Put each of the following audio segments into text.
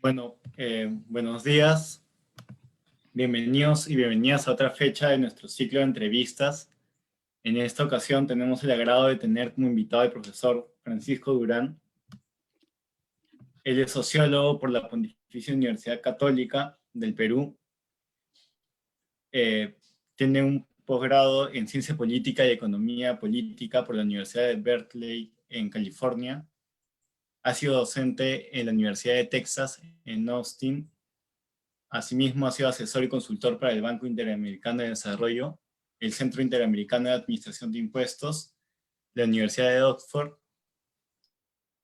Bueno, buenos días, bienvenidos y bienvenidas a otra fecha de nuestro ciclo de entrevistas. En esta ocasión tenemos el agrado de tener como invitado al profesor Francisco Durán. Él es sociólogo por la Pontificia Universidad Católica del Perú. Tiene un posgrado en Ciencia Política y Economía Política por la Universidad de Berkeley en California. Ha sido docente en la Universidad de Texas en Austin. Asimismo, ha sido asesor y consultor para el Banco Interamericano de Desarrollo, el Centro Interamericano de Administración de Impuestos, la Universidad de Oxford,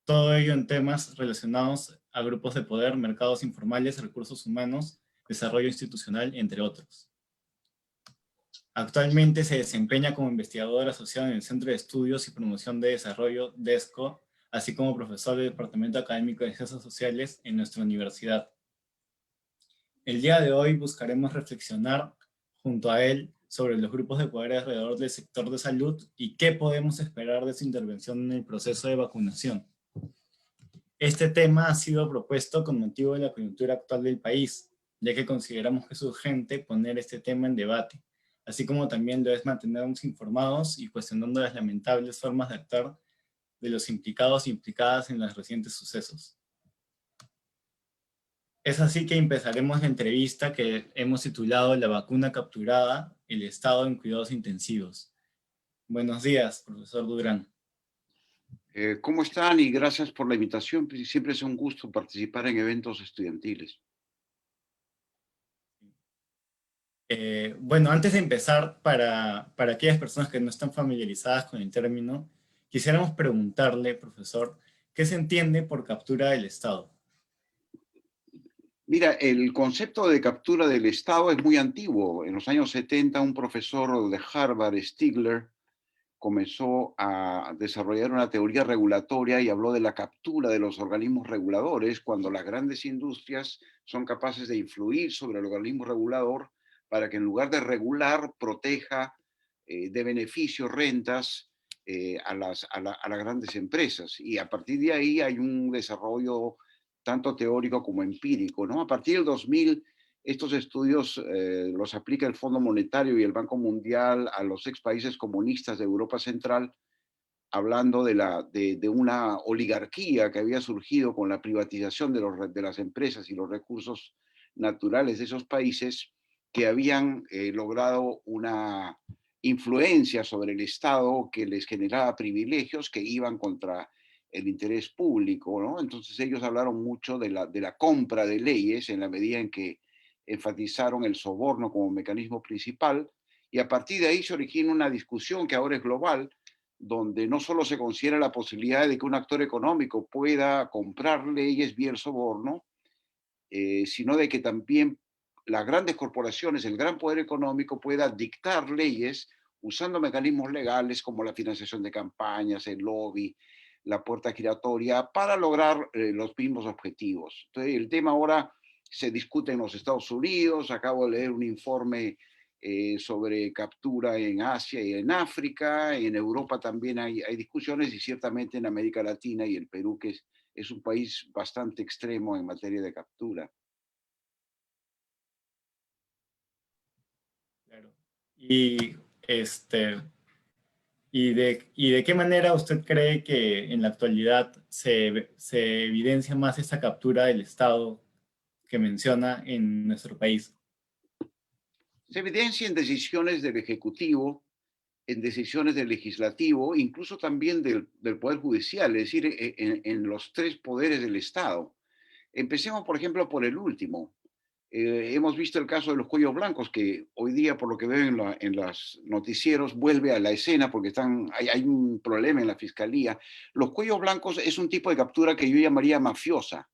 todo ello en temas relacionados a grupos de poder, mercados informales, recursos humanos, desarrollo institucional, entre otros. Actualmente se desempeña como investigador asociado en el Centro de Estudios y Promoción de Desarrollo, DESCO, así como profesor del Departamento Académico de Ciencias Sociales en nuestra universidad. El día de hoy buscaremos reflexionar junto a él sobre los grupos de poder alrededor del sector de salud y qué podemos esperar de su intervención en el proceso de vacunación. Este tema ha sido propuesto con motivo de la coyuntura actual del país, ya que consideramos que es urgente poner este tema en debate, así como también lo es mantenernos informados y cuestionando las lamentables formas de actuar de los implicados e implicadas en los recientes sucesos. Es así que empezaremos la entrevista que hemos titulado La vacuna capturada, el Estado en cuidados intensivos. Buenos días, profesor Durán. ¿Cómo están? Y gracias por la invitación. Siempre es un gusto participar en eventos estudiantiles. Bueno, antes de empezar, para aquellas personas que no están familiarizadas con el término, quisiéramos preguntarle, profesor, ¿qué se entiende por captura del Estado? Mira, el concepto de captura del Estado es muy antiguo. En los años 70, un profesor de Harvard, Stigler, comenzó a desarrollar una teoría regulatoria y habló de la captura de los organismos reguladores cuando las grandes industrias son capaces de influir sobre el organismo regulador para que en lugar de regular, proteja, dé beneficios, rentas a las grandes empresas. Y a partir de ahí hay un desarrollo tanto teórico como empírico, ¿no? A partir del 2000, estos estudios los aplica el Fondo Monetario y el Banco Mundial a los ex países comunistas de Europa Central, hablando de una oligarquía que había surgido con la privatización de las empresas y los recursos naturales de esos países, que habían logrado una influencia sobre el Estado que les generaba privilegios que iban contra el interés público, ¿no? Entonces ellos hablaron mucho de la compra de leyes en la medida en que enfatizaron el soborno como mecanismo principal, y a partir de ahí se origina una discusión que ahora es global, donde no solo se considera la posibilidad de que un actor económico pueda comprar leyes vía el soborno, sino de que también las grandes corporaciones, el gran poder económico pueda dictar leyes usando mecanismos legales como la financiación de campañas, el lobby, la puerta giratoria, para lograr los mismos objetivos. Entonces, el tema ahora se discute en los Estados Unidos. Acabo de leer un informe sobre captura en Asia y en África. En Europa también hay discusiones, y ciertamente en América Latina y el Perú, que es un país bastante extremo en materia de captura. Claro. Y, este, ¿y de qué manera usted cree que en la actualidad se evidencia más esta captura del Estado que menciona en nuestro país? Se evidencia en decisiones del Ejecutivo, en decisiones del Legislativo, incluso también del Poder Judicial, es decir, en los tres poderes del Estado. Empecemos, por ejemplo, por el último. Hemos visto el caso de los cuellos blancos, que hoy día, por lo que veo en los noticieros, vuelve a la escena porque hay un problema en la fiscalía. Los cuellos blancos es un tipo de captura que yo llamaría mafiosa,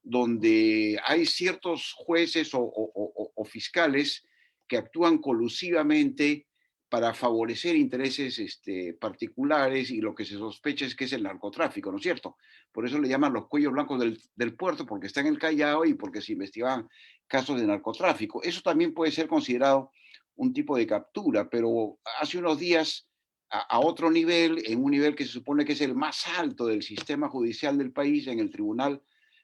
donde hay ciertos jueces o fiscales que actúan colusivamente para favorecer intereses particulares, y lo que se sospecha es que es el narcotráfico, ¿no es cierto? Por eso le llaman los cuellos blancos del puerto, porque está en el Callao y porque se investigaban casos de narcotráfico. Eso también puede ser considerado un tipo de captura, pero hace unos días, a otro nivel, en un nivel que se supone que es el más alto del sistema judicial del país, en el Tribunal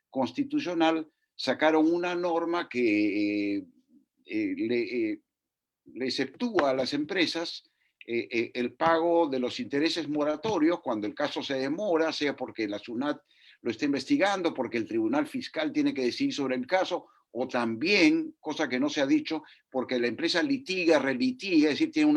Constitucional, sacaron una norma que le exceptúa a las empresas el pago de los intereses moratorios cuando el caso se demora, sea porque la SUNAT lo está investigando, porque el Tribunal Fiscal tiene que decidir sobre el caso, o también, cosa que no se ha dicho, porque la empresa litiga, relitiga, es decir, tiene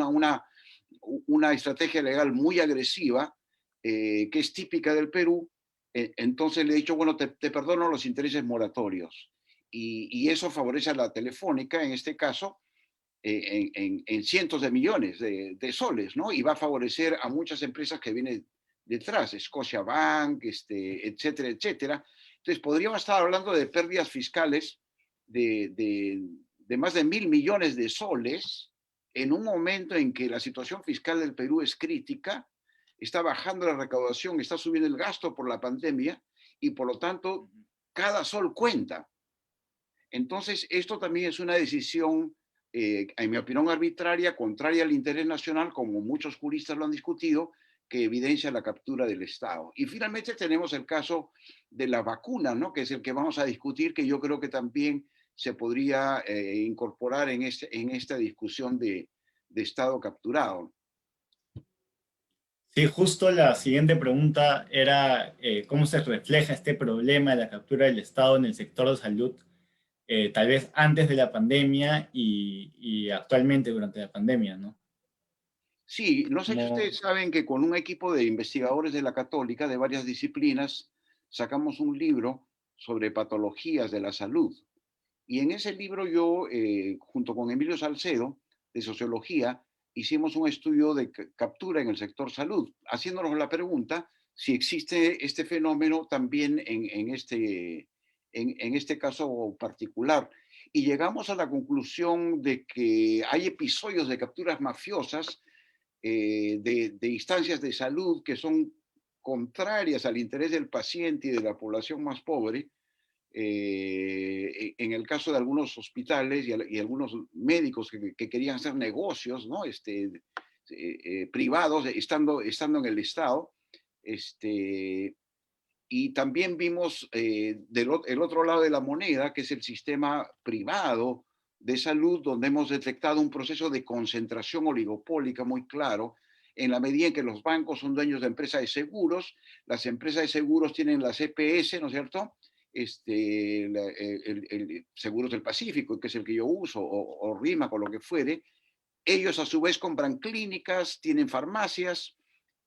una estrategia legal muy agresiva, que es típica del Perú. Entonces le he dicho, bueno, te perdono los intereses moratorios. Y eso favorece a la Telefónica, en este caso, en cientos de millones de soles, ¿no? Y va a favorecer a muchas empresas que vienen detrás, Scotiabank, etcétera, etcétera. Entonces, podríamos estar hablando de pérdidas fiscales de más de 1.000 millones de soles en un momento en que la situación fiscal del Perú es crítica, está bajando la recaudación, está subiendo el gasto por la pandemia y por lo tanto cada sol cuenta. Entonces, esto también es una decisión, en mi opinión, arbitraria, contraria al interés nacional, como muchos juristas lo han discutido, que evidencia la captura del Estado. Y finalmente tenemos el caso de la vacuna, ¿no? Que es el que vamos a discutir, que yo creo que también se podría incorporar en esta discusión de Estado capturado. Sí, justo la siguiente pregunta era cómo se refleja este problema de la captura del Estado en el sector de salud, tal vez antes de la pandemia y actualmente durante la pandemia, ¿no? Sí, no sé si Como, ustedes saben que con un equipo de investigadores de la Católica de varias disciplinas sacamos un libro sobre patologías de la salud. Y en ese libro yo, junto con Emilio Salcedo, de Sociología, hicimos un estudio de captura en el sector salud, haciéndonos la pregunta si existe este fenómeno también en este caso particular. Y llegamos a la conclusión de que hay episodios de capturas mafiosas de instancias de salud que son contrarias al interés del paciente y de la población más pobre, en el caso de algunos hospitales y algunos médicos que querían hacer negocios, ¿no? Privados, estando en el Estado. Este, y también vimos el otro lado de la moneda, que es el sistema privado de salud, donde hemos detectado un proceso de concentración oligopólica muy claro, en la medida en que los bancos son dueños de empresas de seguros, las empresas de seguros tienen las EPS, ¿no es cierto? El Seguros del Pacífico, que es el que yo uso, o RIMAC o lo que fuere. Ellos a su vez compran clínicas, tienen farmacias,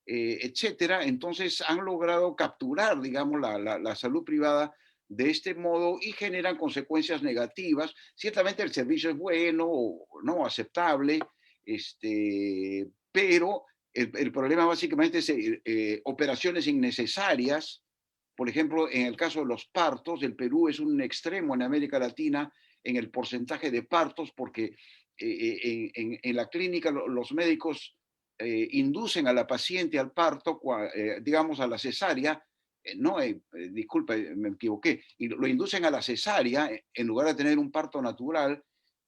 etcétera. Entonces han logrado capturar, digamos, la salud privada de este modo y generan consecuencias negativas. Ciertamente el servicio es bueno, no aceptable, pero el problema básicamente es operaciones innecesarias. Por ejemplo, en el caso de los partos, el Perú es un extremo en América Latina en el porcentaje de partos, porque en la clínica los médicos inducen a la paciente al parto, digamos a la cesárea, no, disculpa, me equivoqué, y lo inducen a la cesárea en lugar de tener un parto natural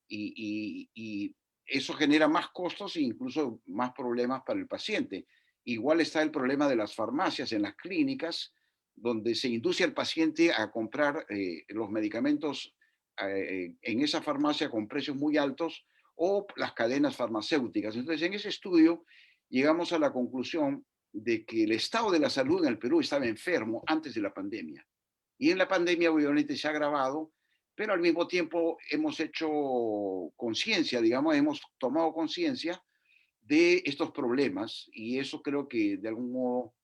y eso genera más costos e incluso más problemas para el paciente. Igual está el problema de las farmacias en las clínicas, donde se induce al paciente a comprar los medicamentos en esa farmacia con precios muy altos o las cadenas farmacéuticas. Entonces, en ese estudio llegamos a la conclusión de que el estado de la salud en el Perú estaba enfermo antes de la pandemia. Y en la pandemia obviamente se ha agravado, pero al mismo tiempo hemos hecho conciencia, digamos, hemos tomado conciencia de estos problemas y eso creo que de algún modo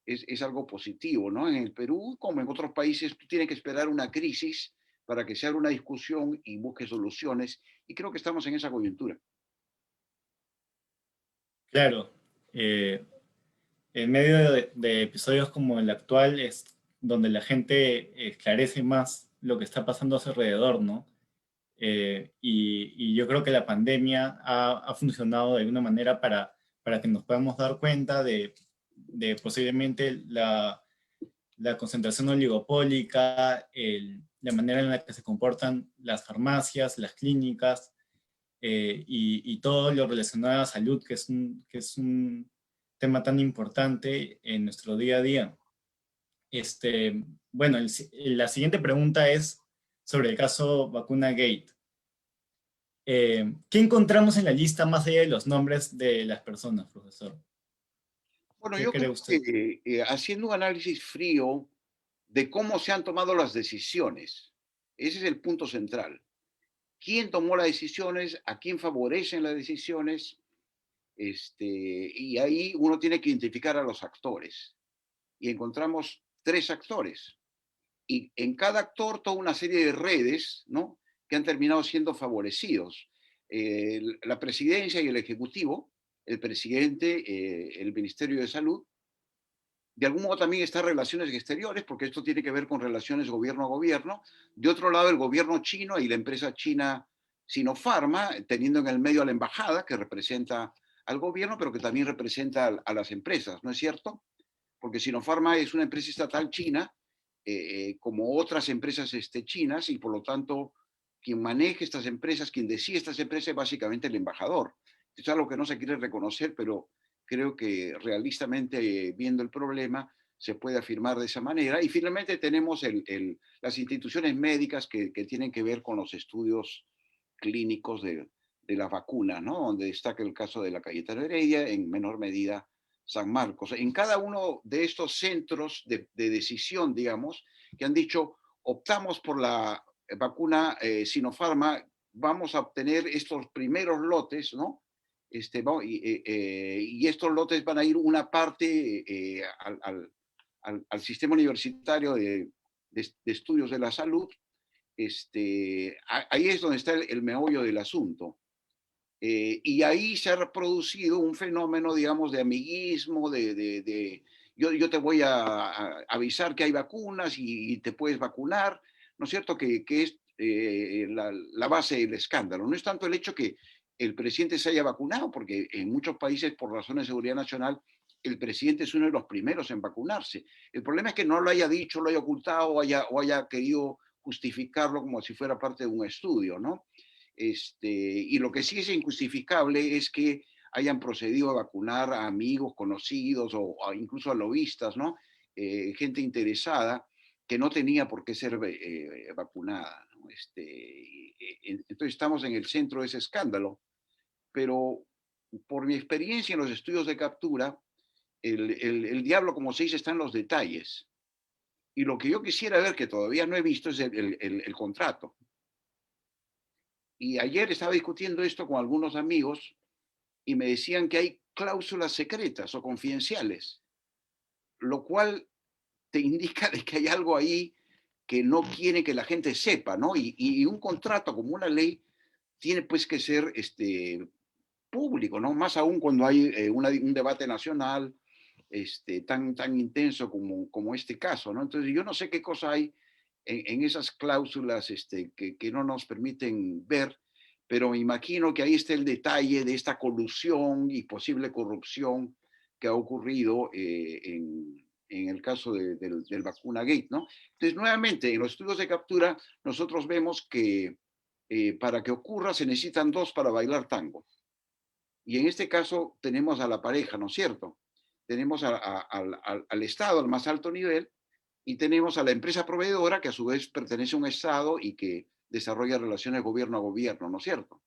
es algo positivo, ¿no? En el Perú, como en otros países, tú tienes que esperar una crisis para que se abra una discusión y busque soluciones y creo que estamos en esa coyuntura. claro, eh, en medio de episodios como el actual es donde la gente esclarece más lo que está pasando a su alrededor, ¿no? Y yo creo que la pandemia ha funcionado de alguna manera para que nos podamos dar cuenta de posiblemente la concentración oligopólica, la manera en la que se comportan las farmacias, las clínicas y todo lo relacionado a salud, que es un tema tan importante en nuestro día a día. Bueno, la siguiente pregunta es sobre el caso Vacuna Gate. ¿Qué encontramos en la lista más allá de los nombres de las personas, profesor? Bueno, ¿Qué yo cree creo usted? que haciendo un análisis frío de cómo se han tomado las decisiones, ese es el punto central. ¿Quién tomó las decisiones? ¿A quién favorecen las decisiones? Y ahí uno tiene que identificar a los actores. Y encontramos tres actores. Y en cada actor toda una serie de redes, ¿no? Que han terminado siendo favorecidos. La presidencia y el ejecutivo, el presidente, el Ministerio de Salud, de algún modo también está relaciones exteriores, porque esto tiene que ver con relaciones gobierno a gobierno. De otro lado, el gobierno chino y la empresa china Sinopharma, teniendo en el medio a la embajada, que representa al gobierno, pero que también representa a las empresas, ¿no es cierto? Porque Sinopharma es una empresa estatal china, como otras empresas chinas, y por lo tanto, quien maneja estas empresas, quien decide estas empresas, es básicamente el embajador. Esto es algo que no se quiere reconocer, pero creo que realistamente, viendo el problema, se puede afirmar de esa manera. Y finalmente tenemos las instituciones médicas que tienen que ver con los estudios clínicos de las vacunas, ¿no? Donde destaca el caso de la Cayetano Heredia, en menor medida San Marcos. En cada uno de estos centros de decisión, digamos, que han dicho, optamos por la vacuna Sinopharma, vamos a obtener estos primeros lotes, ¿no? Y estos lotes van a ir una parte al sistema universitario de estudios de la salud. Ahí es donde está el meollo del asunto. Y ahí se ha reproducido un fenómeno, digamos, de amiguismo, yo te voy a avisar que hay vacunas y te puedes vacunar, ¿no es cierto? Que es la base del escándalo. No es tanto el hecho que el presidente se haya vacunado, porque en muchos países, por razones de seguridad nacional, el presidente es uno de los primeros en vacunarse. El problema es que no lo haya dicho, lo haya ocultado o haya querido justificarlo como si fuera parte de un estudio, ¿no? Y lo que sí es injustificable es que hayan procedido a vacunar a amigos, conocidos o incluso a lobistas, ¿no? Gente interesada que no tenía por qué ser vacunada, ¿no? Entonces estamos en el centro de ese escándalo, pero por mi experiencia en los estudios de captura, el diablo, como se dice, está en los detalles. Y lo que yo quisiera ver, que todavía no he visto, es el contrato. Y ayer estaba discutiendo esto con algunos amigos y me decían que hay cláusulas secretas o confidenciales, lo cual te indica de que hay algo ahí que no quiere que la gente sepa, ¿no? Y un contrato como una ley tiene pues que ser público, ¿no? Más aún cuando hay un debate nacional tan intenso como este caso, ¿no? Entonces yo no sé qué cosa hay en esas cláusulas que no nos permiten ver, pero me imagino que ahí está el detalle de esta colusión y posible corrupción que ha ocurrido en el caso del vacuna gate, ¿no? Entonces, nuevamente, en los estudios de captura, nosotros vemos que para que ocurra se necesitan dos para bailar tango. Y en este caso tenemos a la pareja, ¿no es cierto? Tenemos al Estado al más alto nivel y tenemos a la empresa proveedora que a su vez pertenece a un Estado y que desarrolla relaciones gobierno a gobierno, ¿no es cierto?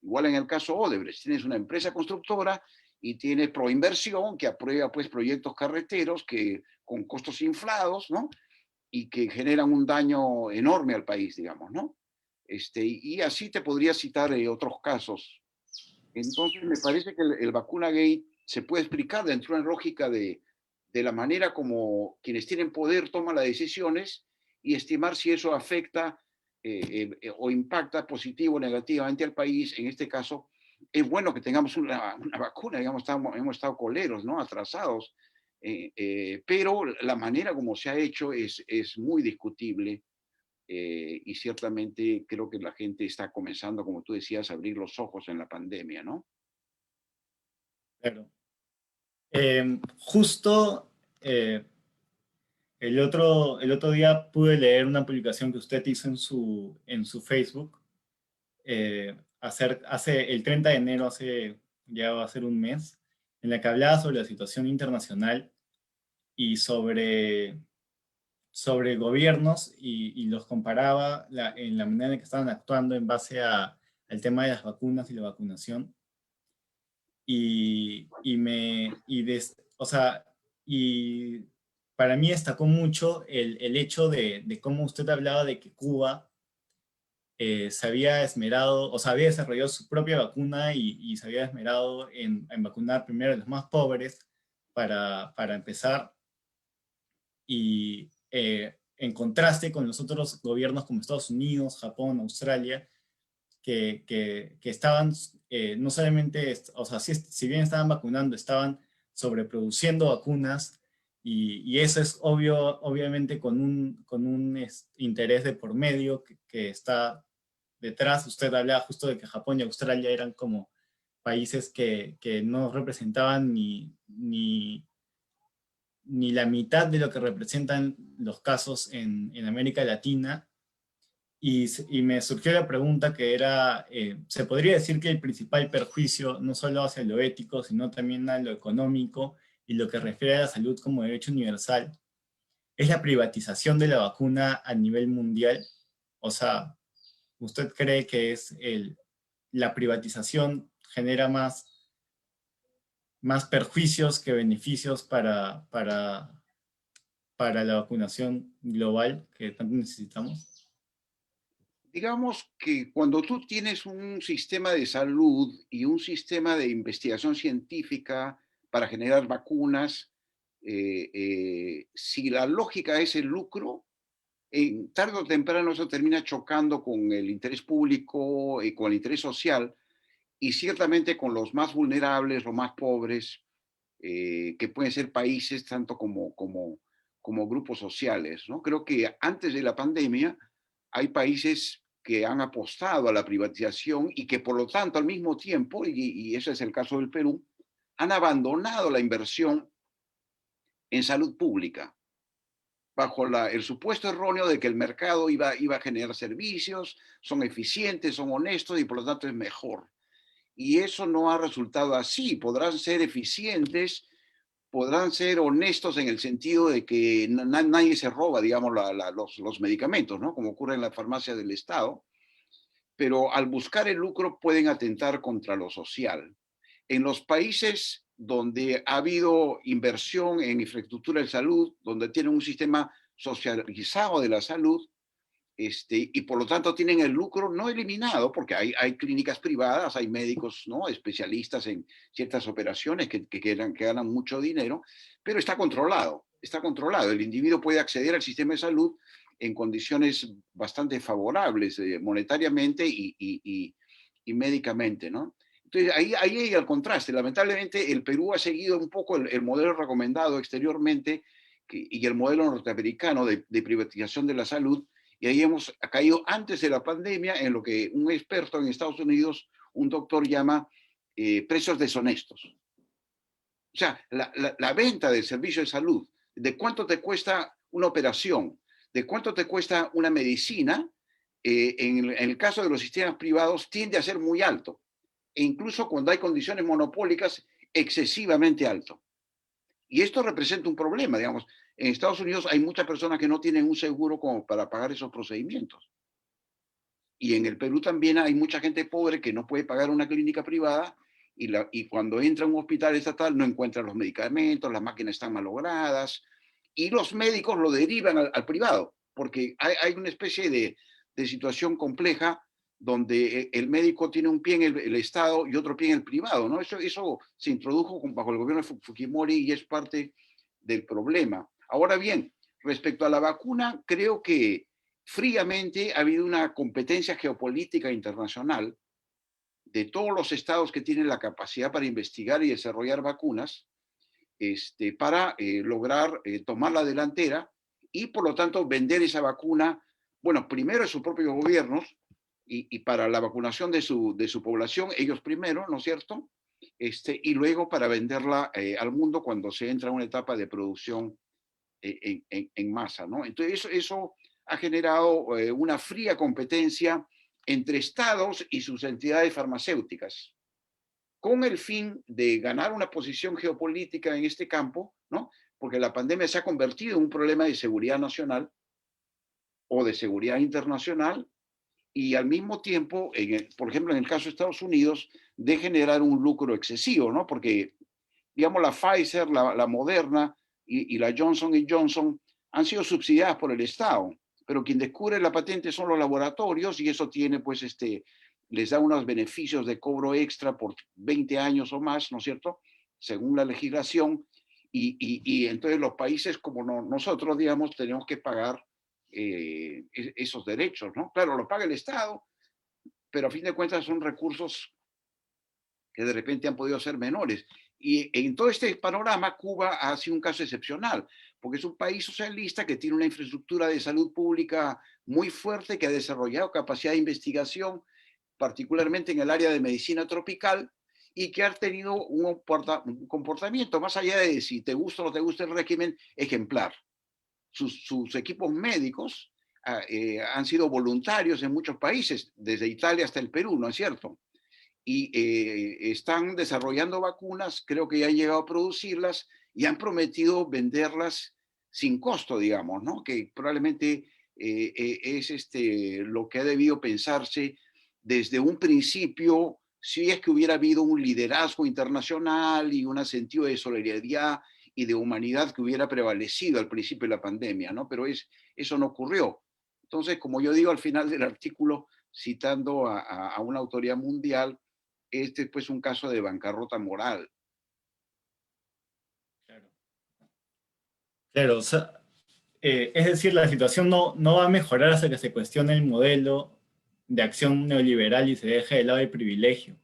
Igual en el caso Odebrecht, tienes una empresa constructora y tienes Proinversión que aprueba pues proyectos carreteros que con costos inflados, ¿no? Y que generan un daño enorme al país, digamos, ¿no? Y así te podría citar otros casos. Entonces, me parece que el vacuna gate se puede explicar dentro de una lógica de la manera como quienes tienen poder toman las decisiones y estimar si eso afecta o impacta positivo o negativamente al país. En este caso, es bueno que tengamos una vacuna, digamos, hemos estado coleros, ¿no? Atrasados, pero la manera como se ha hecho es muy discutible. Y ciertamente creo que la gente está comenzando, como tú decías, a abrir los ojos en la pandemia, ¿no? Claro. Justo el otro día pude leer una publicación que usted hizo en su Facebook, hace el 30 de enero, ya va a ser un mes, en la que hablaba sobre la situación internacional y sobre sobre gobiernos y los comparaba en la manera en que estaban actuando en base al tema de las vacunas y la vacunación. O sea, y para mí destacó mucho el hecho de cómo usted hablaba de que Cuba se había esmerado, o sea, había desarrollado su propia vacuna y se había esmerado en vacunar primero a los más pobres para empezar, y en contraste con los otros gobiernos como Estados Unidos, Japón, Australia, que estaban no solamente, o sea, si bien estaban vacunando, estaban sobreproduciendo vacunas, y eso es obvio, obviamente con un interés de por medio que está detrás. Usted hablaba justo de que Japón y Australia eran como países que no representaban ni la mitad de lo que representan los casos en América Latina. Y me surgió la pregunta que era, ¿se podría decir que el principal perjuicio, no solo hacia lo ético, sino también a lo económico y lo que refiere a la salud como derecho universal, es la privatización de la vacuna a nivel mundial? O sea, ¿usted cree que la privatización genera más perjuicios que beneficios para la vacunación global que tanto necesitamos? Digamos que cuando tú tienes un sistema de salud y un sistema de investigación científica para generar vacunas, si la lógica es el lucro, tarde o temprano eso termina chocando con el interés público y con el interés social, y ciertamente con los más vulnerables, los más pobres, que pueden ser países tanto como grupos sociales, ¿no? Creo que antes de la pandemia hay países que han apostado a la privatización y que por lo tanto al mismo tiempo, y ese es el caso del Perú, han abandonado la inversión en salud pública bajo el supuesto erróneo de que el mercado iba a generar servicios, son eficientes, son honestos y por lo tanto es mejor. Y eso no ha resultado así. Podrán ser eficientes, podrán ser honestos en el sentido de que nadie se roba, digamos, los medicamentos, ¿no? Como ocurre en la farmacia del Estado, pero al buscar el lucro pueden atentar contra lo social. En los países donde ha habido inversión en infraestructura de salud, donde tienen un sistema socializado de la salud, y por lo tanto tienen el lucro no eliminado, porque hay clínicas privadas, hay médicos, ¿no?, especialistas en ciertas operaciones que ganan mucho dinero, pero está controlado, está controlado. El individuo puede acceder al sistema de salud en condiciones bastante favorables, monetariamente y médicamente, ¿no? Entonces, ahí hay el contraste. Lamentablemente, el Perú ha seguido un poco el modelo recomendado exteriormente y el modelo norteamericano de privatización de la salud, y ahí hemos caído antes de la pandemia en lo que un experto en Estados Unidos, un doctor, llama precios deshonestos. O sea, la venta del servicio de salud, de cuánto te cuesta una operación, de cuánto te cuesta una medicina, en el caso de los sistemas privados tiende a ser muy alto, e incluso cuando hay condiciones monopólicas, excesivamente alto. Y esto representa un problema, digamos. En Estados Unidos hay muchas personas que no tienen un seguro como para pagar esos procedimientos. Y en el Perú también hay mucha gente pobre que no puede pagar una clínica privada, y cuando entra a un hospital estatal no encuentra los medicamentos, las máquinas están malogradas, y los médicos lo derivan al privado, porque hay una especie de situación compleja donde el médico tiene un pie en el Estado y otro pie en el privado, ¿no? Eso se introdujo bajo el gobierno de Fujimori y es parte del problema. Ahora bien, respecto a la vacuna, creo que fríamente ha habido una competencia geopolítica internacional de todos los estados que tienen la capacidad para investigar y desarrollar vacunas, para lograr tomar la delantera y por lo tanto vender esa vacuna, bueno, primero en sus propios gobiernos y para la vacunación de su población, ellos primero, ¿no es cierto? Y luego para venderla al mundo cuando se entra en una etapa de producción en masa, ¿no? Entonces eso ha generado una fría competencia entre estados y sus entidades farmacéuticas, con el fin de ganar una posición geopolítica en este campo, ¿no? porque la pandemia se ha convertido en un problema de seguridad nacional o de seguridad internacional, y al mismo tiempo, por ejemplo, en el caso de Estados Unidos, de generar un lucro excesivo, ¿no? Porque, digamos, la Pfizer, la Moderna y la Johnson y Johnson han sido subsidiadas por el Estado, pero quien descubre la patente son los laboratorios, y eso tiene, pues, les da unos beneficios de cobro extra por 20 años o más, ¿no es cierto?, según la legislación, y entonces los países como nosotros, digamos, tenemos que pagar esos derechos, ¿no? Claro, lo paga el Estado, pero a fin de cuentas son recursos que de repente han podido ser menores. Y en todo este panorama, Cuba ha sido un caso excepcional, porque es un país socialista que tiene una infraestructura de salud pública muy fuerte, que ha desarrollado capacidad de investigación, particularmente en el área de medicina tropical, y que ha tenido un comportamiento, más allá de si te gusta o no te gusta el régimen, ejemplar. Sus equipos médicos han sido voluntarios en muchos países, desde Italia hasta el Perú, ¿no es cierto? Y están desarrollando vacunas, creo que ya han llegado a producirlas y han prometido venderlas sin costo, digamos, ¿no? Que probablemente es lo que ha debido pensarse desde un principio, si es que hubiera habido un liderazgo internacional y un sentido de solidaridad y de humanidad que hubiera prevalecido al principio de la pandemia, ¿no? Pero eso no ocurrió. Entonces, como yo digo al final del artículo, citando a una autoridad mundial, este es pues un caso de bancarrota moral. Claro, claro, o sea, es decir, la situación no va a mejorar hasta que se cuestione el modelo de acción neoliberal y se deje de lado el privilegio.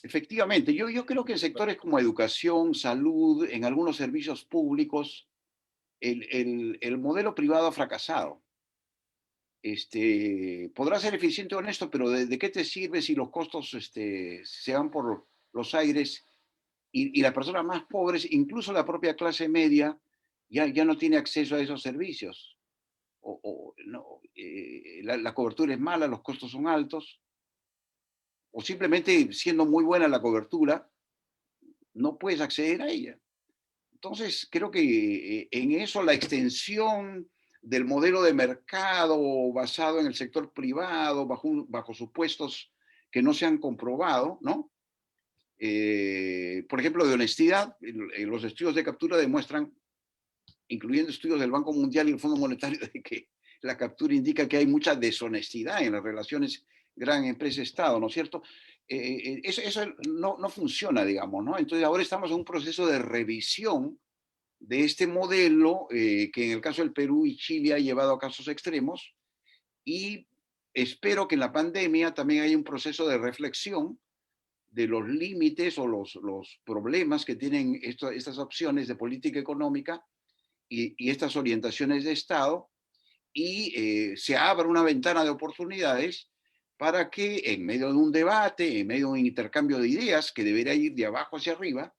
Efectivamente, yo creo que en sectores como educación, salud, en algunos servicios públicos, el modelo privado ha fracasado. Podrá ser eficiente o honesto, pero ¿de qué te sirve si los costos se van por los aires y las personas más pobres, incluso la propia clase media, ya no tiene acceso a esos servicios? No, la cobertura es mala, los costos son altos, o simplemente siendo muy buena la cobertura, no puedes acceder a ella. Entonces, creo que en eso la extensión del modelo de mercado basado en el sector privado, bajo supuestos que no se han comprobado, ¿no? Por ejemplo, de honestidad, los estudios de captura demuestran, incluyendo estudios del Banco Mundial y el Fondo Monetario, de que la captura indica que hay mucha deshonestidad en las relaciones gran empresa-Estado, ¿no es cierto? Eso no funciona, digamos, ¿no? Entonces ahora estamos en un proceso de revisión de este modelo que en el caso del Perú y Chile ha llevado a casos extremos, y espero que en la pandemia también haya un proceso de reflexión de los límites o los problemas que tienen estas opciones de política económica y estas orientaciones de Estado, y se abra una ventana de oportunidades para que en medio de un debate, en medio de un intercambio de ideas que debería ir de abajo hacia arriba,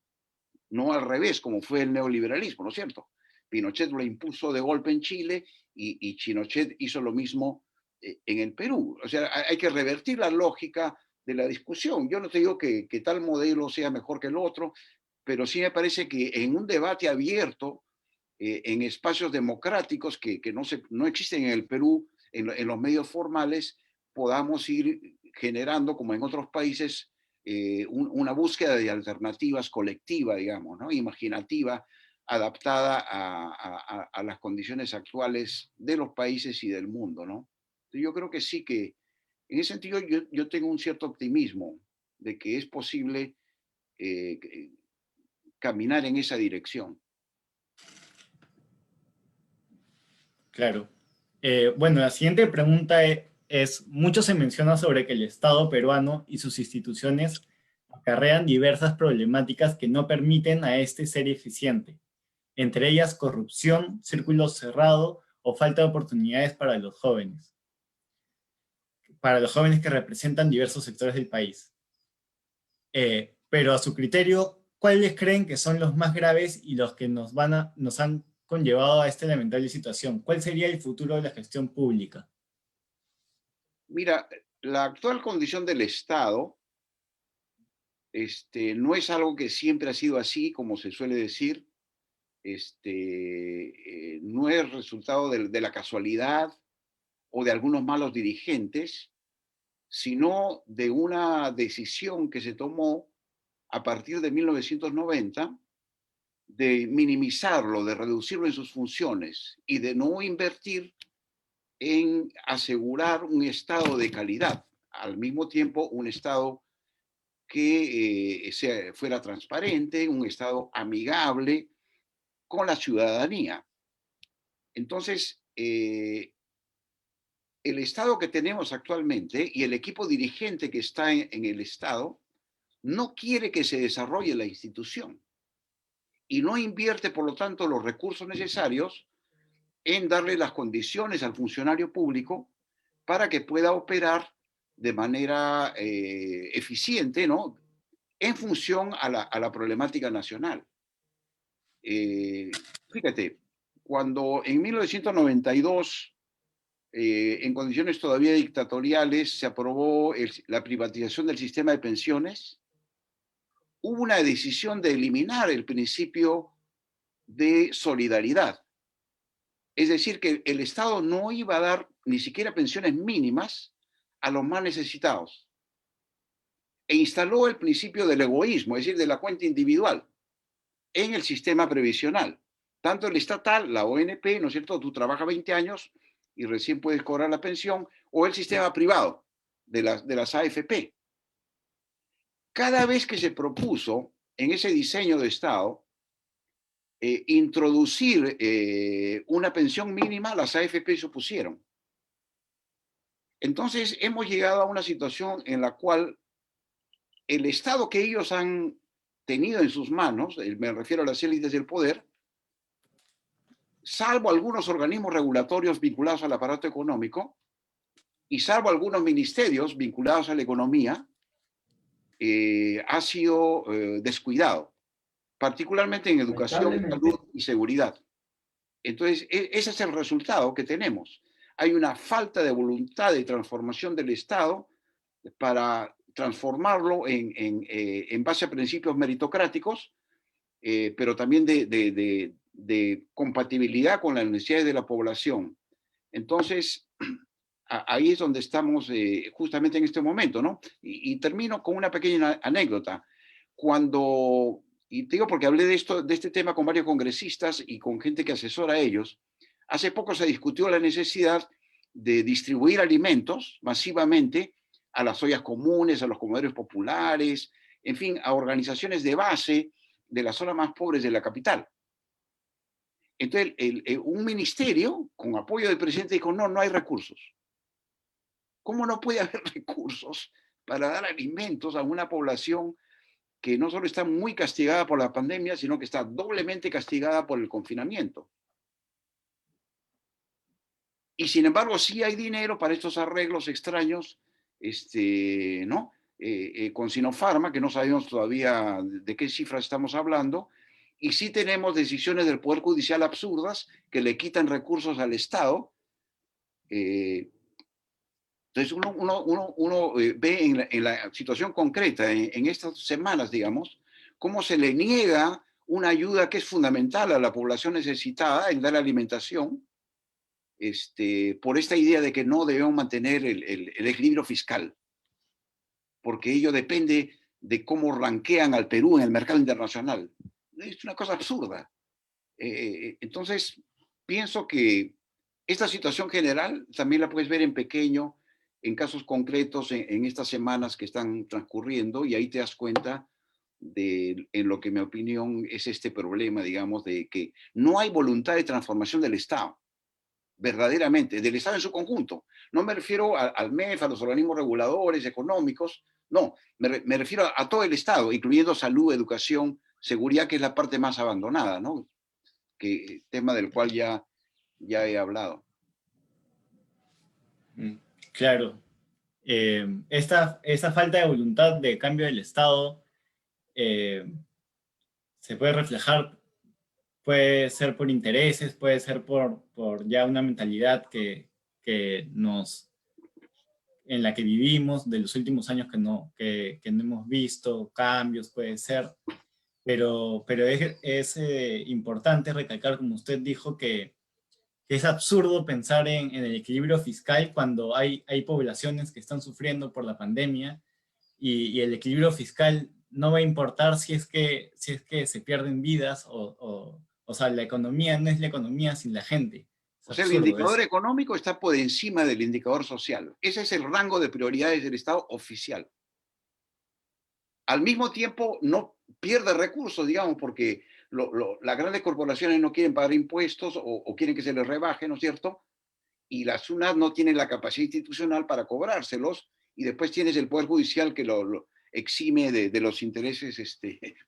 no al revés, como fue el neoliberalismo, ¿no es cierto? Pinochet lo impuso de golpe en Chile y Chinochet hizo lo mismo en el Perú. O sea, hay que revertir la lógica de la discusión. Yo no te digo que tal modelo sea mejor que el otro, pero sí me parece que en un debate abierto, en espacios democráticos que no existen en el Perú, en los medios formales, podamos ir generando, como en otros países, una búsqueda de alternativas colectiva, digamos, ¿no? Imaginativa, adaptada a las condiciones actuales de los países y del mundo, ¿no? Yo creo que sí que, en ese sentido, yo tengo un cierto optimismo de que es posible eh, caminar en esa dirección. Claro. Bueno, la siguiente pregunta es, mucho se menciona sobre que el Estado peruano y sus instituciones acarrean diversas problemáticas que no permiten a este ser eficiente, entre ellas corrupción, círculo cerrado o falta de oportunidades para los jóvenes que representan diversos sectores del país. Pero a su criterio, ¿cuáles creen que son los más graves y los que nos han conllevado a esta lamentable situación? ¿Cuál sería el futuro de la gestión pública? Mira, la actual condición del Estado No es algo que siempre ha sido así, como se suele decir. No es resultado de la casualidad o de algunos malos dirigentes, sino de una decisión que se tomó a partir de 1990 de minimizarlo, de reducirlo en sus funciones y de no invertir en asegurar un estado de calidad, al mismo tiempo un estado que fuera transparente, un estado amigable con la ciudadanía. Entonces, el estado que tenemos actualmente y el equipo dirigente que está en el estado no quiere que se desarrolle la institución y no invierte, por lo tanto, los recursos necesarios en darle las condiciones al funcionario público para que pueda operar de manera eficiente, ¿no? En función a la problemática nacional. Fíjate, cuando en 1992, en condiciones todavía dictatoriales, se aprobó la privatización del sistema de pensiones, hubo una decisión de eliminar el principio de solidaridad. Es decir, que el Estado no iba a dar ni siquiera pensiones mínimas a los más necesitados. E instaló el principio del egoísmo, es decir, de la cuenta individual, en el sistema previsional. Tanto el estatal, la ONP, ¿no es cierto? Tú trabajas 20 años y recién puedes cobrar la pensión, o el sistema privado de las AFP. Cada vez que se propuso en ese diseño de Estado introducir una pensión mínima, las AFP se opusieron. Entonces hemos llegado a una situación en la cual el Estado que ellos han tenido en sus manos, me refiero a las élites del poder, salvo algunos organismos regulatorios vinculados al aparato económico y salvo algunos ministerios vinculados a la economía, ha sido descuidado, particularmente en educación, Lamentablemente, salud y seguridad. Entonces, ese es el resultado que tenemos. Hay una falta de voluntad de transformación del Estado para transformarlo en base a principios meritocráticos, pero también de compatibilidad con las necesidades de la población. Entonces, ahí es donde estamos justamente en este momento, ¿no? Y termino con una pequeña anécdota. Cuando, y te digo porque hablé de este tema con varios congresistas y con gente que asesora a ellos, hace poco se discutió la necesidad de distribuir alimentos masivamente a las ollas comunes, a los comedores populares, en fin, a organizaciones de base de las zonas más pobres de la capital. Entonces, un ministerio con apoyo del presidente dijo, no, no hay recursos. ¿Cómo no puede haber recursos para dar alimentos a una población que no solo está muy castigada por la pandemia, sino que está doblemente castigada por el confinamiento? Y sin embargo, sí hay dinero para estos arreglos extraños, ¿no? Con Sinopharma, que no sabemos todavía de qué cifras estamos hablando, y sí tenemos decisiones del Poder Judicial absurdas que le quitan recursos al Estado. Entonces uno ve en la situación concreta, en estas semanas, digamos, cómo se le niega una ayuda que es fundamental a la población necesitada en dar alimentación, por esta idea de que no debemos mantener el equilibrio fiscal, porque ello depende de cómo ranquean al Perú en el mercado internacional. Es una cosa absurda. Entonces, pienso que esta situación general también la puedes ver en pequeño, en casos concretos, en estas semanas que están transcurriendo, y ahí te das cuenta en lo que, en mi opinión, es este problema, digamos, de que no hay voluntad de transformación del Estado, verdaderamente, del Estado en su conjunto. No me refiero al MEF, a los organismos reguladores, económicos, no, me refiero a todo el Estado, incluyendo salud, educación, seguridad, que es la parte más abandonada, ¿no? Tema del cual ya he hablado. Claro. Esta falta de voluntad de cambio del Estado se puede reflejar, puede ser por intereses, puede ser por ya una mentalidad que nos en la que vivimos, de los últimos años que no hemos visto, cambios puede ser, pero es importante recalcar, como usted dijo, que es absurdo pensar en el equilibrio fiscal cuando hay poblaciones que están sufriendo por la pandemia y el equilibrio fiscal no va a importar si es que se pierden vidas o sea, la economía no es la economía sin la gente. Es O sea, el absurdo indicador eso. económico está por encima del indicador social. Ese es el rango de prioridades del Estado oficial. Al mismo tiempo, no pierde recursos, digamos, porque las grandes corporaciones no quieren pagar impuestos o quieren que se les rebaje, ¿no es cierto? Y la SUNAT no tiene la capacidad institucional para cobrárselos, y después tienes el Poder Judicial que lo exime de los intereses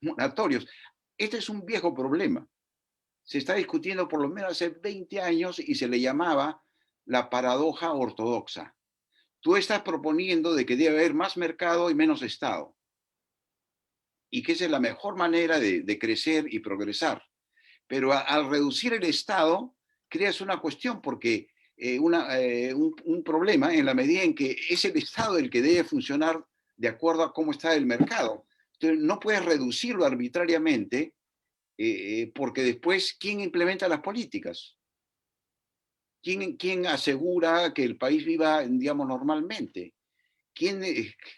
moratorios. Este es un viejo problema. Se está discutiendo por lo menos hace 20 años y se le llamaba la paradoja ortodoxa. Tú estás proponiendo de que debe haber más mercado y menos Estado, y que esa es la mejor manera de crecer y progresar. Pero al reducir el Estado, creas una cuestión, porque un problema en la medida en que es el Estado el que debe funcionar de acuerdo a cómo está el mercado. Entonces, no puedes reducirlo arbitrariamente, porque después, ¿quién implementa las políticas? ¿Quién asegura que el país viva, digamos, normalmente? ¿Quién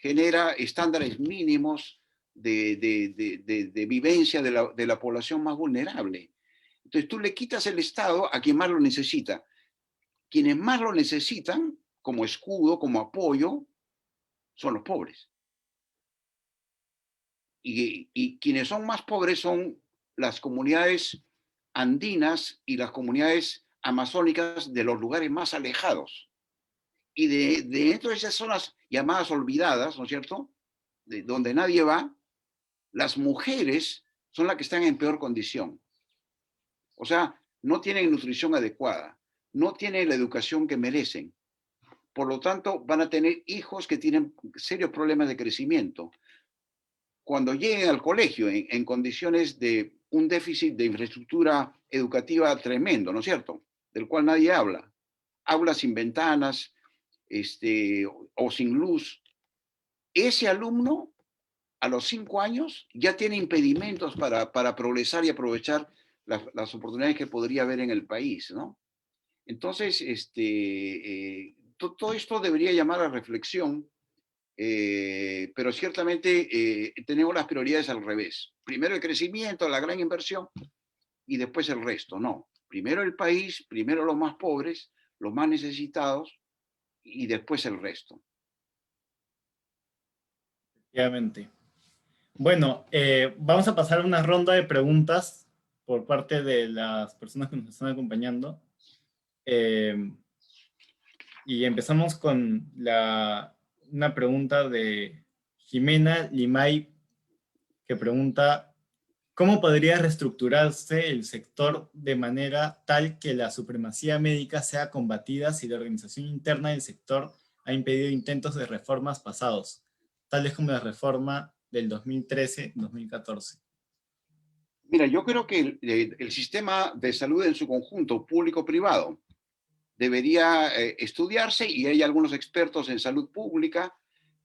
genera estándares mínimos de vivencia de la población más vulnerable? Entonces tú le quitas el Estado a quien más lo necesita. Quienes más lo necesitan, como escudo, como apoyo, son los pobres. Y quienes son más pobres son las comunidades andinas y las comunidades amazónicas de los lugares más alejados. Y dentro de esas zonas llamadas olvidadas, ¿no es cierto?, de donde nadie va, las mujeres son las que están en peor condición. O sea, no tienen nutrición adecuada, no tienen la educación que merecen. Por lo tanto, van a tener hijos que tienen serios problemas de crecimiento. Cuando lleguen al colegio en condiciones de un déficit de infraestructura educativa tremendo, ¿no es cierto?, del cual nadie habla. Aulas sin ventanas, o sin luz. Ese alumno a los 5 años ya tiene impedimentos para progresar y aprovechar las oportunidades que podría haber en el país, ¿no? Entonces, todo esto debería llamar a reflexión, pero ciertamente tenemos las prioridades al revés. Primero el crecimiento, la gran inversión, y después el resto. No, primero el país, primero los más pobres, los más necesitados, y después el resto. Efectivamente. Bueno, vamos a pasar a una ronda de preguntas por parte de las personas que nos están acompañando. Eh, y empezamos con una pregunta de Jimena Limay, que pregunta, ¿cómo podría reestructurarse el sector de manera tal que la supremacía médica sea combatida si la organización interna del sector ha impedido intentos de reformas pasados, tales como la reforma del 2013-2014? Mira, yo creo que el sistema de salud en su conjunto, público-privado, debería estudiarse, y hay algunos expertos en salud pública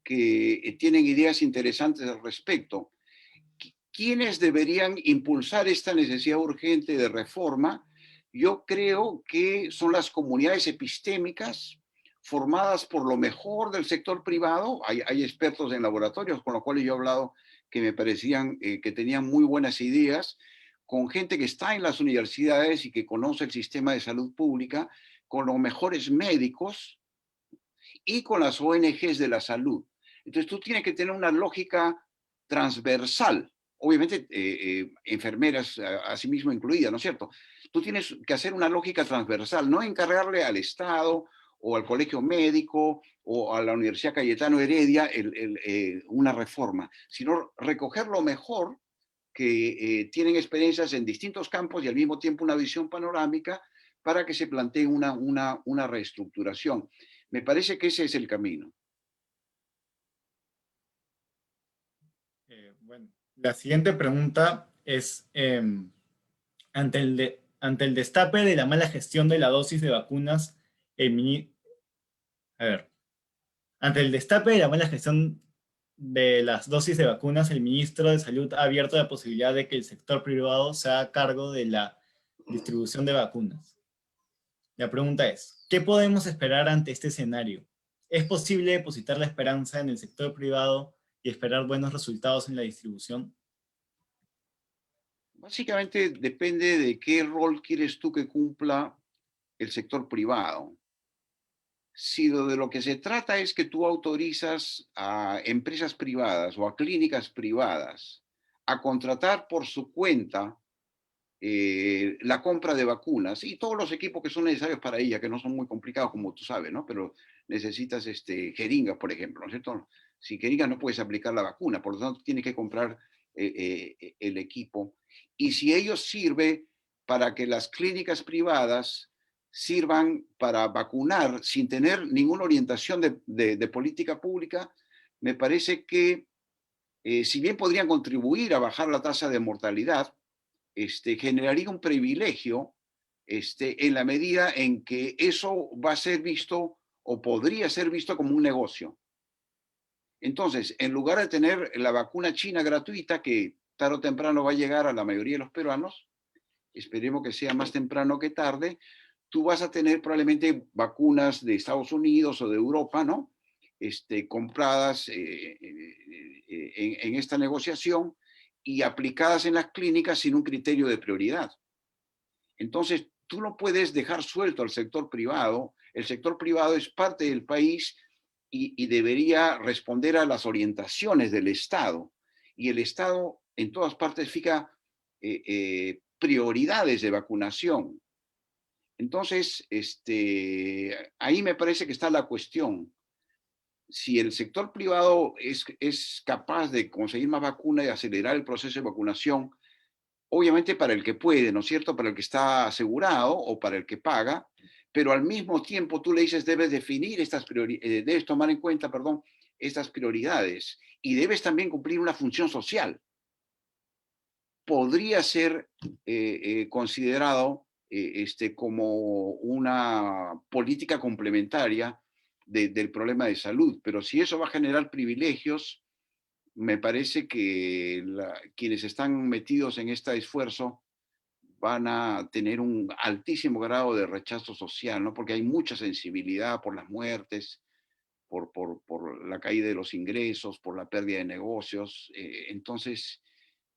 que tienen ideas interesantes al respecto. ¿Quiénes deberían impulsar esta necesidad urgente de reforma? Yo creo que son las comunidades epistémicas formadas por lo mejor del sector privado. Hay expertos en laboratorios con los cuales yo he hablado que me parecían que tenían muy buenas ideas, con gente que está en las universidades y que conoce el sistema de salud pública, con los mejores médicos y con las ONGs de la salud. Entonces tú tienes que tener una lógica transversal, obviamente enfermeras asimismo incluidas, ¿no es cierto? Tú tienes que hacer una lógica transversal, no encargarle al Estado o al colegio médico o a la Universidad Cayetano Heredia una reforma, sino recoger lo mejor que tienen experiencias en distintos campos y al mismo tiempo una visión panorámica para que se plantee una reestructuración. Me parece que ese es el camino. Bueno, la siguiente pregunta es, ante el destape de la mala gestión de la dosis de vacunas, el, mini- a ver, Ante el destape de la mala gestión de las dosis de vacunas, el ministro de Salud ha abierto la posibilidad de que el sector privado se haga cargo de la distribución de vacunas. La pregunta es, ¿qué podemos esperar ante este escenario? ¿Es posible depositar la esperanza en el sector privado y esperar buenos resultados en la distribución? Básicamente depende de qué rol quieres tú que cumpla el sector privado. Si de lo que se trata es que tú autorizas a empresas privadas o a clínicas privadas a contratar por su cuenta la compra de vacunas y todos los equipos que son necesarios para ella, que no son muy complicados, como tú sabes, ¿no? Pero necesitas jeringas, por ejemplo, ¿no es cierto? Sin jeringas no puedes aplicar la vacuna, por lo tanto tienes que comprar el equipo. Y si ello sirve para que las clínicas privadas sirvan para vacunar sin tener ninguna orientación de política pública, me parece que si bien podrían contribuir a bajar la tasa de mortalidad, generaría un privilegio en la medida en que eso va a ser visto o podría ser visto como un negocio. Entonces, en lugar de tener la vacuna china gratuita, que tarde o temprano va a llegar a la mayoría de los peruanos, esperemos que sea más temprano que tarde, tú vas a tener probablemente vacunas de Estados Unidos o de Europa, ¿no? Compradas en esta negociación y aplicadas en las clínicas sin un criterio de prioridad. Entonces, tú no puedes dejar suelto al sector privado. El sector privado es parte del país y debería responder a las orientaciones del Estado. Y el Estado en todas partes fija prioridades de vacunación. Entonces, ahí me parece que está la cuestión. Si el sector privado es capaz de conseguir más vacunas y acelerar el proceso de vacunación, obviamente para el que puede, ¿no es cierto? Para el que está asegurado o para el que paga, pero al mismo tiempo tú le dices, debes definir debes tomar en cuenta, perdón, estas prioridades y debes también cumplir una función social. Podría ser considerado como una política complementaria del problema de salud, pero si eso va a generar privilegios, me parece que quienes están metidos en este esfuerzo van a tener un altísimo grado de rechazo social, ¿no? Porque hay mucha sensibilidad por las muertes, por la caída de los ingresos, por la pérdida de negocios. Entonces,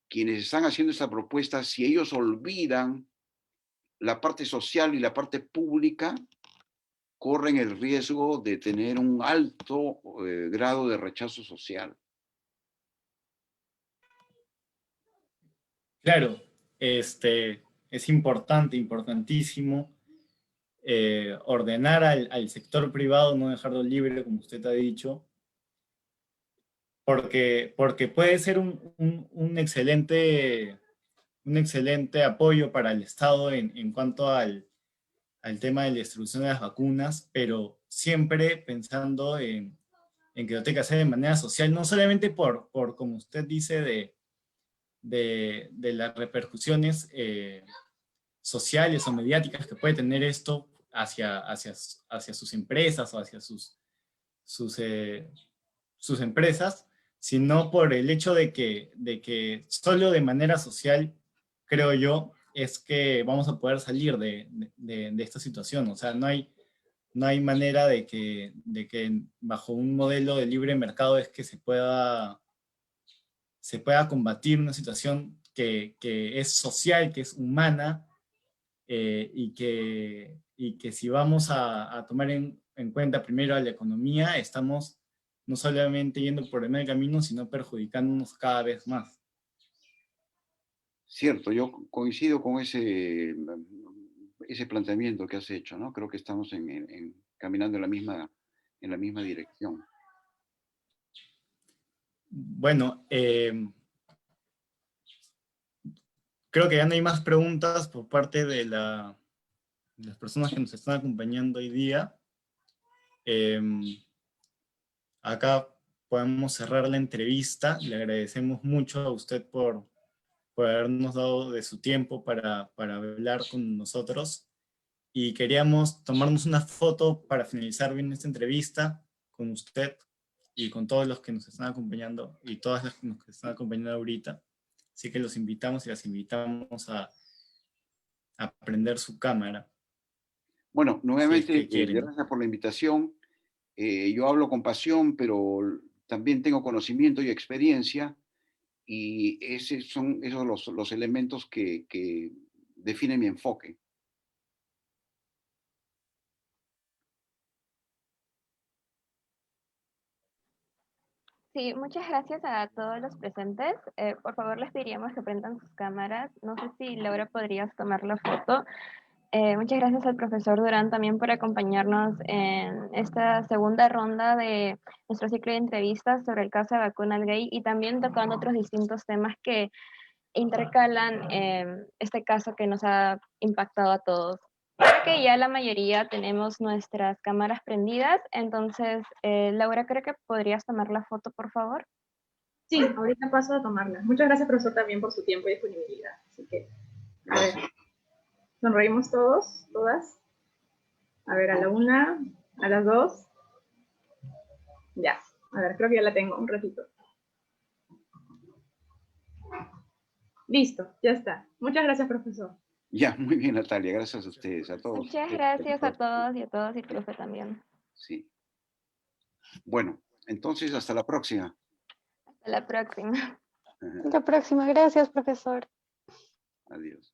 quienes están haciendo esta propuesta, si ellos olvidan la parte social y la parte pública, corren el riesgo de tener un alto grado de rechazo social. Claro, es importante, importantísimo ordenar al sector privado, no dejarlo libre, como usted ha dicho, porque puede ser un excelente apoyo para el Estado en cuanto al tema de la distribución de las vacunas, pero siempre pensando en que lo tenga que hacer de manera social, no solamente por como usted dice, de las repercusiones sociales o mediáticas que puede tener esto hacia sus empresas o hacia sus, sus empresas, sino por el hecho de que solo de manera social, creo yo, es que vamos a poder salir de esta situación. O sea, no hay manera de que bajo un modelo de libre mercado es que se pueda combatir una situación que es social, que es humana, y que si vamos a tomar en cuenta primero a la economía, estamos no solamente yendo por el mal camino, sino perjudicándonos cada vez más. Cierto, yo coincido con ese planteamiento que has hecho, ¿no? Creo que estamos caminando en la misma dirección. Bueno, creo que ya no hay más preguntas por parte de las personas que nos están acompañando hoy día. Acá podemos cerrar la entrevista. Le agradecemos mucho a usted por habernos dado de su tiempo para hablar con nosotros. Y queríamos tomarnos una foto para finalizar bien esta entrevista con usted y con todos los que nos están acompañando y todas las que nos están acompañando ahorita. Así que los invitamos y las invitamos a prender su cámara. Bueno, Si es nuevamente, que quieren. gracias por la invitación. Yo hablo con pasión, pero también tengo conocimiento y experiencia, y son esos los elementos que definen mi enfoque. Sí, muchas gracias a todos los presentes. Por favor, les diríamos que prendan sus cámaras. No sé si Laura podrías tomar la foto. Muchas gracias al profesor Durán también por acompañarnos en esta segunda ronda de nuestro ciclo de entrevistas sobre el caso de vacuna al gay y también tocando otros distintos temas que intercalan este caso que nos ha impactado a todos. Creo que ya la mayoría tenemos nuestras cámaras prendidas, entonces, Laura, creo que podrías tomar la foto, por favor. Sí, ahorita paso a tomarla. Muchas gracias, profesor, también por su tiempo y disponibilidad. Así que, a ver, sonreímos todos, todas. A ver, a la 1, a las 2. Ya, a ver, creo que ya la tengo, un ratito. Listo, ya está. Muchas gracias, profesor. Ya, muy bien, Natalia, gracias a ustedes, a todos. Muchas gracias a todos y a todas y profe también. Sí. Bueno, entonces hasta la próxima. Hasta la próxima. Hasta la próxima. Gracias, profesor. Adiós.